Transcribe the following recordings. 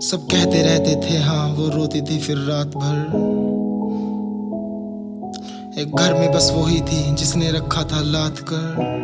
सब कहते रहते थे हाँ, वो रोती थी फिर रात भर। एक घर में बस वो ही थी जिसने रखा था लाद कर।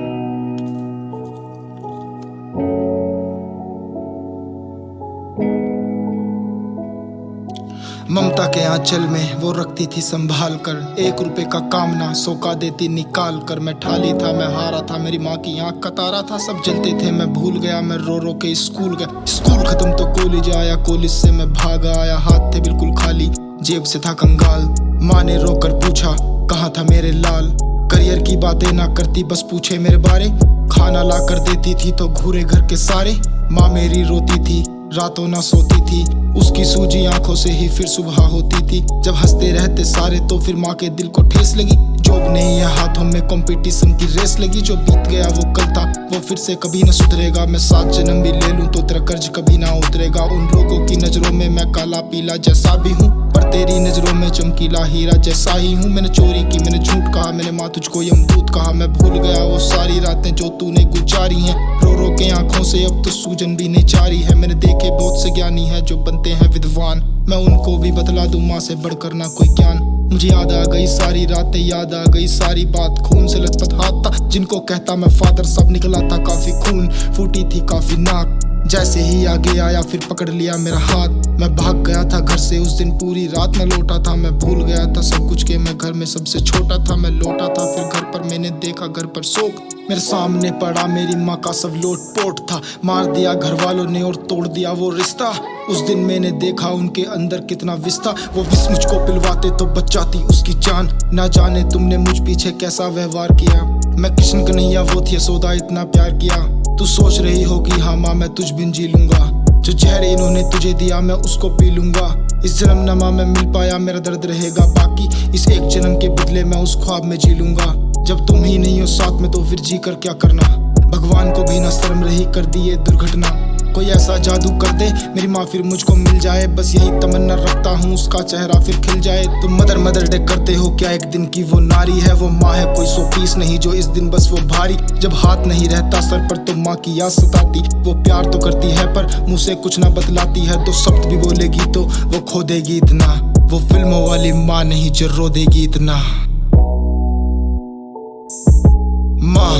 ममता के आंचल में वो रखती थी संभाल कर। 1 रुपए का काम ना 100 का देती निकाल कर। मैं ठाली था, मैं हारा था, मेरी माँ की आंख का तारा था। सब जलते थे, मैं भूल गया, मैं रो रो के स्कूल गया। स्कूल खत्म तो कॉलेज आया, कॉलेज से मैं भाग आया। हाथ थे बिल्कुल खाली, जेब से था कंगाल। माँ ने रोकर पूछा कहाँ था मेरे लाल। करियर की बातें ना करती, बस पूछे मेरे बारे। खाना ला कर देती थी तो घूरे घर के सारे। माँ मेरी रोती थी, रातों ना सोती थी। उसकी सूजी आंखों से ही फिर सुबह होती थी। जब हंसते रहते सारे तो फिर माँ के दिल को ठेस लगी। जॉब नहीं है हाथों में, कंपटीशन की रेस लगी। जो बीत गया वो कल था, वो फिर से कभी न सुधरेगा। मैं 7 जन्म भी ले लूं तो तेरा कर्ज कभी ना उतरेगा। उन लोगों की नजरों में मैं काला पीला जैसा भी हूँ, पर तेरी नजरों में चमकीला हीरा जैसा ही हूँ। मैंने चोरी की, मैंने झूठ कहा, मैंने माँ तुझको यमदूत कहा। मैं भूल गया वो सारी रातें जो तूने गुजारी हैं। रो रो के आंखों से अब तो सूजन भी नहीं जारी है। मैंने देखे बहुत से ज्ञानी है जो बनते हैं विद्वान। मैं उनको भी बतला दूं, माँ से बढ़कर ना कोई ज्ञान। मुझे याद आ गई सारी रातें, याद आ गई सारी बात। खून से लथपथ हाथ था जिनको कहता मैं फादर, सब निकला था काफी खून, फूटी थी काफी नाक। जैसे ही आगे आया फिर पकड़ लिया मेरा हाथ। मैं भाग गया था घर से, उस दिन पूरी रात न लौटा था। मैं भूल गया था सब कुछ के मैं घर में सबसे छोटा था। मैं लौटा था फिर घर पर, मैंने देखा घर पर शोक मेरे सामने पड़ा। मेरी माँ का सब लोट पोट था, मार दिया घर वालों ने और तोड़ दिया वो रिश्ता। उस दिन मैंने देखा उनके अंदर कितना विष था। वो विष मुझको पिलवाते तो बच जाती उसकी जान। ना जाने तुमने मुझ पीछे कैसा व्यवहार किया। मैं कृष्ण कन्हैया वो थी यशोदा, इतना प्यार किया। तू सोच रही होगी हाँ माँ मैं तुझ बिन जी लूंगा। जो जहर इन्होंने तुझे दिया मैं उसको पी लूंगा। इस जन्म न माँ मैं मिल पाया, मेरा दर्द रहेगा बाकी। इस एक जन्म के बदले मैं उस ख्वाब में जी लूंगा। जब तुम ही नहीं हो साथ में तो फिर जी कर क्या करना। भगवान को भी न शर्म रही कर दी ये दुर्घटना। कोई ऐसा जादू कर दे मेरी माँ फिर मुझको मिल जाए। बस यही तमन्ना रखता हूँ उसका चेहरा फिर खिल जाए। तुम मदर मदर डे करते हो क्या एक दिन की वो नारी है। वो माँ है कोई 100 पीस नहीं जो इस दिन बस वो भारी। जब हाथ नहीं रहता सर पर तो माँ की याद सताती। वो प्यार तो करती है पर मुँह से कुछ ना बतलाती है। 2 शब्द भी बोलेगी तो वो खो देगी इतना। वो फिल्मों वाली माँ नहीं जो रो देगी इतना। माँ